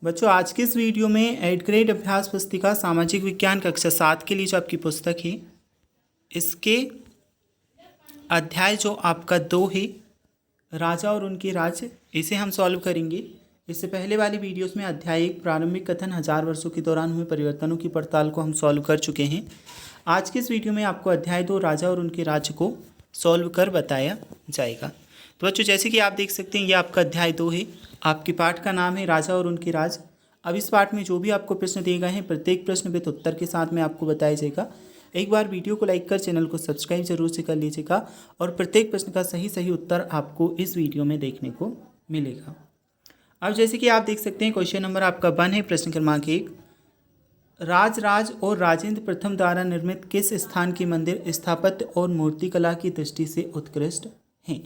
बच्चों आज के इस वीडियो में 8th ग्रेड अभ्यास पुस्तिका सामाजिक विज्ञान कक्षा 7 के लिए जो आपकी पुस्तक है इसके अध्याय जो आपका 2 है राजा और उनके राज्य, इसे हम सॉल्व करेंगे। इससे पहले वाली वीडियोस में अध्याय 1 प्रारंभिक कथन 1000 वर्षों के दौरान हुए परिवर्तनों की पड़ताल को हम सॉल्व कर चुके हैं। आज के इस वीडियो में आपको अध्याय 2 राजा और उनके राज्य को सॉल्व कर बताया जाएगा। तो बच्चों जैसे कि आप देख सकते हैं ये आपका अध्याय 2 है। आपके पाठ का नाम है राजा और उनके राज। अब इस पाठ में जो भी आपको प्रश्न दिए गए हैं प्रत्येक प्रश्न विद उत्तर के साथ में आपको बताया जाएगा। एक बार वीडियो को लाइक कर चैनल को सब्सक्राइब जरूर से कर लीजिएगा और प्रत्येक प्रश्न का सही उत्तर आपको इस वीडियो में देखने को मिलेगा। अब जैसे कि आप देख सकते हैं क्वेश्चन नंबर आपका 1 है, प्रश्न क्रमांक 1। राज और राजेंद्र प्रथम द्वारा निर्मित किस स्थान के मंदिर स्थापत्य और मूर्तिकला की दृष्टि से उत्कृष्ट हैं?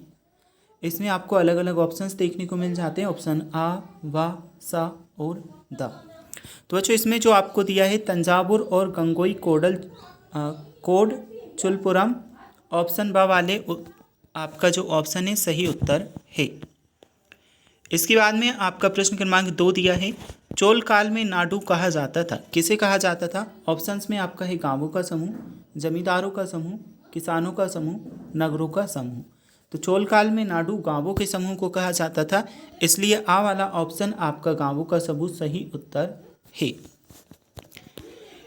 इसमें आपको अलग अलग ऑप्शंस देखने को मिल जाते हैं, ऑप्शन आ, वा, सा और द। तो बच्चों इसमें जो आपको दिया है तंजावुर और गंगोई कोड चुलपुरम, ऑप्शन ब वाले आपका जो ऑप्शन है सही उत्तर है। इसके बाद में आपका प्रश्न क्रमांक 2 दिया है, चोल काल में नाडु कहा जाता था, किसे कहा जाता था? ऑप्शंस में आपका है गांवों का समूह, जमींदारों का समूह, किसानों का समूह, नगरों का समूह। तो चोल काल में नाडु गांवों के समूह को कहा जाता था, इसलिए आ वाला ऑप्शन आपका गांवों का समूह सही उत्तर है।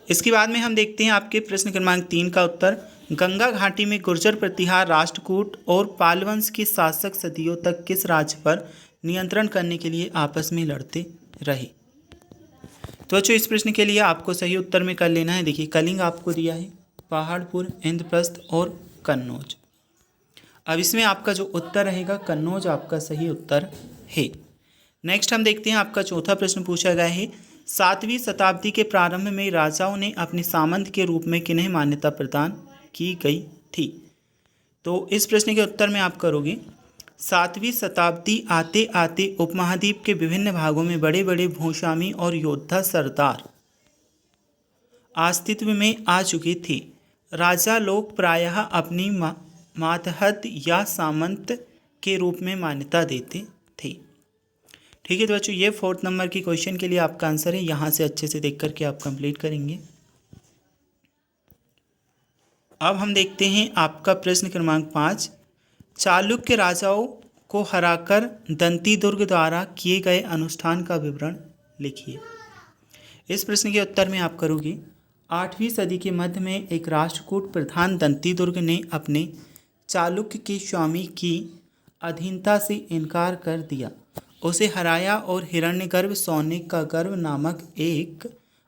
इसके बाद में हम देखते हैं आपके प्रश्न क्रमांक 3 का उत्तर। गंगा घाटी में गुर्जर प्रतिहार राष्ट्रकूट और पालवंश के शासक सदियों तक किस राज्य पर नियंत्रण करने के लिए आपस में लड़ते रहे? तो बच्चों इस प्रश्न के लिए आपको सही उत्तर में कर लेना है। देखिए कलिंग आपको दिया है, पहाड़पुर, इंद्रप्रस्थ और कन्नौज। अब इसमें आपका जो उत्तर रहेगा कन्नौज आपका सही उत्तर है। नेक्स्ट हम देखते हैं आपका चौथा प्रश्न पूछा गया है, 7वीं शताब्दी के प्रारंभ में राजाओं ने अपने सामंत के रूप में किन्हें मान्यता प्रदान की गई थी? तो इस प्रश्न के उत्तर में आप करोगे 7वीं शताब्दी आते आते उपमहाद्वीप के विभिन्न भागों में बड़े बड़े भूस्वामी और योद्धा सरदार अस्तित्व में आ चुके थे। राजा लोग प्रायः अपनी मातहत या सामंत के रूप में मान्यता देते थे। ठीक है तो बच्चों ये 4th नंबर की क्वेश्चन के लिए आपका आंसर है। यहाँ से अच्छे से देख करके आप कंप्लीट करेंगे। अब हम देखते हैं आपका प्रश्न क्रमांक 5, चालुक्य राजाओं को हराकर दंती दुर्ग द्वारा किए गए अनुष्ठान का विवरण लिखिए। इस प्रश्न के उत्तर में आप करोगे 8वीं सदी के मध्य में एक राष्ट्रकूट प्रधान दंती दुर्ग ने अपने चालुक्य के स्वामी की अधीनता से इनकार कर दिया, उसे हराया और हिरण्यगर्भ सोने का गर्भ नामक एक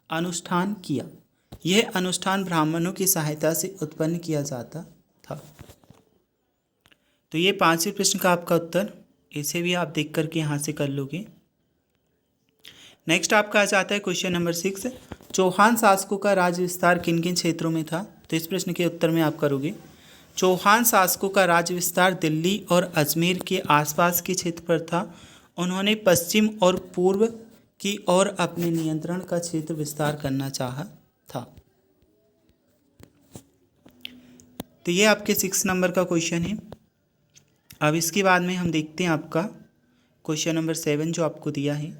अनुष्ठान किया। यह अनुष्ठान ब्राह्मणों की सहायता से उत्पन्न किया जाता था। तो ये 5वें प्रश्न का आपका उत्तर, इसे भी आप देख करके यहाँ से कर लोगे। नेक्स्ट आपका आ जाता है क्वेश्चन नंबर 6, चौहान शासकों का राज्य विस्तार किन किन क्षेत्रों में था? तो इस प्रश्न के उत्तर में आप करोगे चौहान शासकों का राज्य विस्तार दिल्ली और अजमेर के आसपास के क्षेत्र पर था। उन्होंने पश्चिम और पूर्व की ओर अपने नियंत्रण का क्षेत्र विस्तार करना चाहा था। तो ये आपके 6 नंबर का क्वेश्चन है। अब इसके बाद में हम देखते हैं आपका क्वेश्चन नंबर 7 जो आपको दिया है,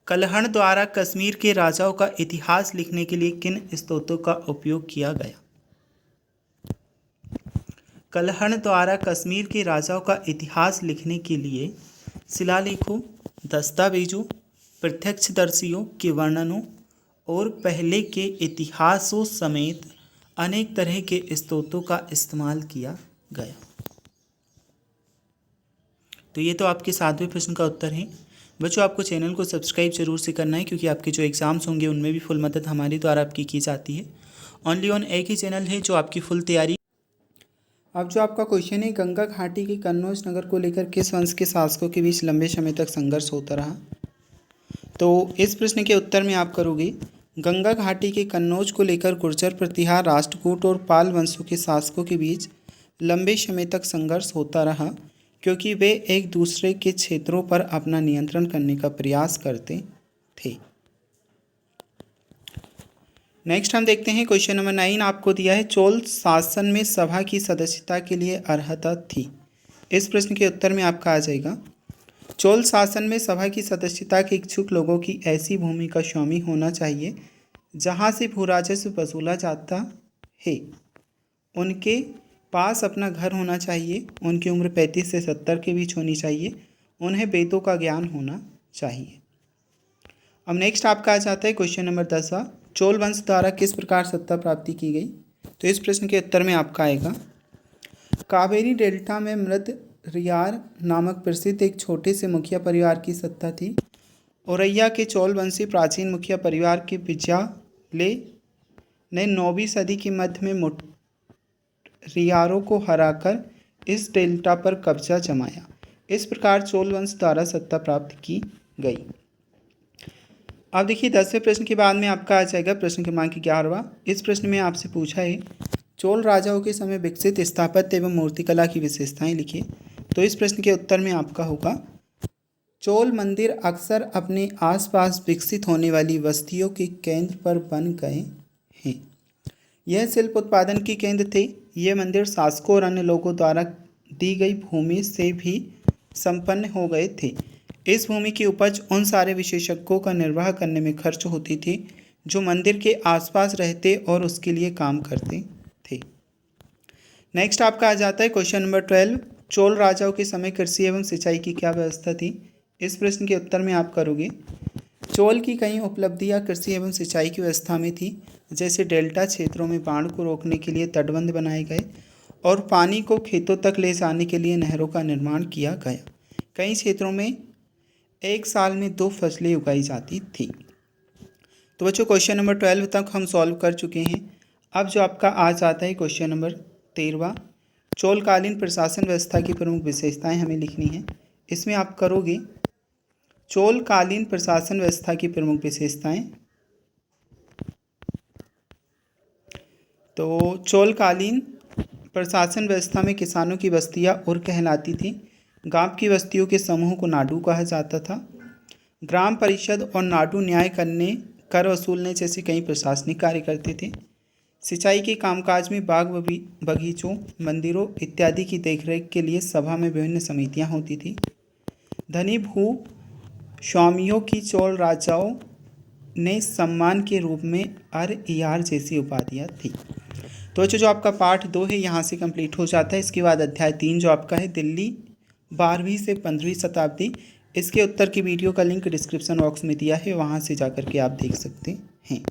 कल्हण द्वारा कश्मीर के राजाओं का इतिहास लिखने के लिए किन स्रोतों का उपयोग किया गया? कल्हण द्वारा कश्मीर के राजाओं का इतिहास लिखने के लिए शिलालेखों, दस्तावेजों, प्रत्यक्षदर्शियों के वर्णनों और पहले के इतिहासों समेत अनेक तरह के स्रोतों का इस्तेमाल किया गया। तो ये तो आपके 7वें प्रश्न का उत्तर है। बच्चों आपको चैनल को सब्सक्राइब जरूर से करना है क्योंकि आपके जो एग्ज़ाम्स होंगे उनमें भी फुल मदद हमारे द्वारा आपकी की जाती है। ओनली ऑन एक ही चैनल है जो आपकी फुल तैयारी। अब जो आपका क्वेश्चन है, गंगा घाटी के कन्नौज नगर को लेकर किस वंश के शासकों के बीच लंबे समय तक संघर्ष होता रहा? तो इस प्रश्न के उत्तर में आप करोगे गंगा घाटी के कन्नौज को लेकर गुर्जर प्रतिहार राष्ट्रकूट और पाल वंशों के शासकों के बीच लंबे समय तक संघर्ष होता रहा क्योंकि वे एक दूसरे के क्षेत्रों पर अपना नियंत्रण करने का प्रयास करते थे। नेक्स्ट हम देखते हैं क्वेश्चन नंबर 9 आपको दिया है, चोल शासन में सभा की सदस्यता के लिए अर्हता थी। इस प्रश्न के उत्तर में आपका आ जाएगा चोल शासन में सभा की सदस्यता के इच्छुक लोगों की ऐसी भूमि का स्वामी होना चाहिए जहाँ से भू राजस्व वसूला जाता है। उनके पास अपना घर होना चाहिए। उनकी उम्र 35 से 70 के बीच होनी चाहिए। उन्हें वेदों का ज्ञान होना चाहिए। अब नेक्स्ट आपका आ जाता है क्वेश्चन नंबर 10वां। चोल वंश द्वारा किस प्रकार सत्ता प्राप्ति की गई? तो इस प्रश्न के उत्तर में आपका आएगा, कावेरी डेल्टा में मृद रियार नामक प्रसिद्ध एक छोटे से मुखिया परिवार की सत्ता थी। औरैया के चोल वंशी प्राचीन मुखिया परिवार के बिजाले ने 9वीं सदी के मध्य में रियारों को हराकर इस डेल्टा पर कब्जा जमाया। इस प्रकार चोल वंश द्वारा सत्ता प्राप्त की गई। अब देखिए 10वें प्रश्न के बाद में आपका आ जाएगा प्रश्न क्रमांक 11वां। इस प्रश्न में आपसे पूछा है, चोल राजाओं के समय विकसित स्थापत्य एवं मूर्तिकला की विशेषताएं लिखिए। तो इस प्रश्न के उत्तर में आपका होगा, चोल मंदिर अक्सर अपने आसपास विकसित होने वाली बस्तियों के केंद्र पर बन गए हैं। यह शिल्प उत्पादन के केंद्र थे। ये मंदिर शासकों और अन्य लोगों द्वारा दी गई भूमि से भी संपन्न हो गए थे। इस भूमि की उपज उन सारे विशेषज्ञों का निर्वाह करने में खर्च होती थी जो मंदिर के आसपास रहते और उसके लिए काम करते थे। नेक्स्ट आपका आ जाता है क्वेश्चन नंबर 12। चोल राजाओं के समय कृषि एवं सिंचाई की क्या व्यवस्था थी? इस प्रश्न के उत्तर में आप करोगे, चोल की कई उपलब्धियां कृषि एवं सिंचाई की व्यवस्था में थी। जैसे डेल्टा क्षेत्रों में बाढ़ को रोकने के लिए तटबंध बनाए गए और पानी को खेतों तक ले जाने के लिए नहरों का निर्माण किया गया। कई क्षेत्रों में एक साल में 2 फसलें उगाई जाती थी। तो बच्चों क्वेश्चन नंबर 12 तक हम सॉल्व कर चुके हैं। अब जो आपका आ जाता है क्वेश्चन नंबर 13वां। चोलकालीन प्रशासन व्यवस्था की प्रमुख विशेषताएं हमें लिखनी है। इसमें आप करोगे, चोलकालीन प्रशासन व्यवस्था की प्रमुख विशेषताएं। तो चोलकालीन प्रशासन व्यवस्था में किसानों की बस्तियां उर कहलाती थी। गांव की बस्तियों के समूह को नाडू कहा जाता था। ग्राम परिषद और नाडू न्याय करने, कर वसूलने जैसे कई प्रशासनिक कार्य करते थे। सिंचाई के कामकाज में बाग बगीचों, मंदिरों इत्यादि की देखरेख के लिए सभा में विभिन्न समितियां होती थी। धनी भू स्वामियों की चोल राजाओं ने सम्मान के रूप में अर जैसी उपाधियाँ थी। तो जो आपका पार्ट 2 है यहाँ से कंप्लीट हो जाता है। इसके बाद अध्याय 3 जो आपका है दिल्ली 12वीं से 15वीं शताब्दी, इसके उत्तर की वीडियो का लिंक डिस्क्रिप्शन बॉक्स में दिया है, वहाँ से जाकर के आप देख सकते हैं।